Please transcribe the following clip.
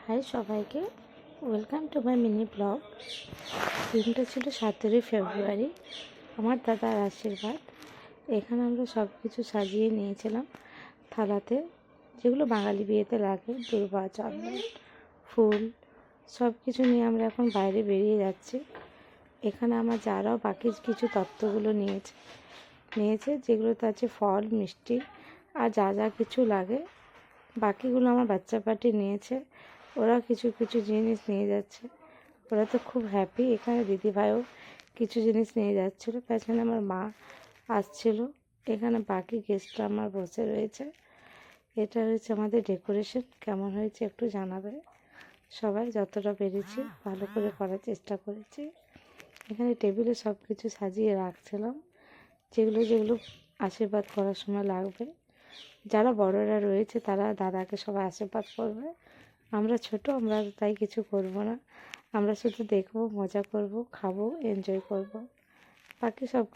High সবাইকে, welcome to my mini blog. দিনটা ছিল 17 ফেব্রুয়ারি, আমার দাদার আশীর্বাদ। এখানে আমরা সব কিছু সাজিয়ে নিয়েছিলাম থালাতে, যেগুলো বাঙালি বিয়েতে লাগে, দূর্বা, চন্দন, ফুল, সব কিছু নিয়ে আমরা এখন বাইরে বেরিয়ে যাচ্ছি। এখানে আমার যারাও বাকি কিছু তত্ত্বগুলো নিয়েছে যেগুলোতে আছে ফল, মিষ্টি আর যা যা কিছু লাগে। বাকিগুলো আমার বাচ্চা পার্টি নিয়েছে, ওরা কিছু কিছু জিনিস নিয়ে যাচ্ছে। ওরা তো খুব হ্যাপি। এখানে দিদিভাইও কিছু জিনিস নিয়ে যাচ্ছিলো, পেছনে আমার মা আসছিল। এখানে বাকি গেস্টরা আমার বসে রয়েছে। এটা হচ্ছে আমাদের ডেকোরেশন। কেমন হয়েছে একটু জানাবে সবাই। যতটা পেরেছি ভালো করে করার চেষ্টা করেছি। এখানে টেবিলে সব কিছু সাজিয়ে রাখছিলাম, যেগুলো যেগুলো আশীর্বাদ করার সময় লাগবে। যারা বড়রা রয়েছে তারা দাদাকে সবাই আশীর্বাদ করবে। আমরা ছোট, আমরা তাই কিছু করব না। আমরা শুধু দেখবো, মজা করব, খাবো, এনজয় করব। বাকি সব কিছু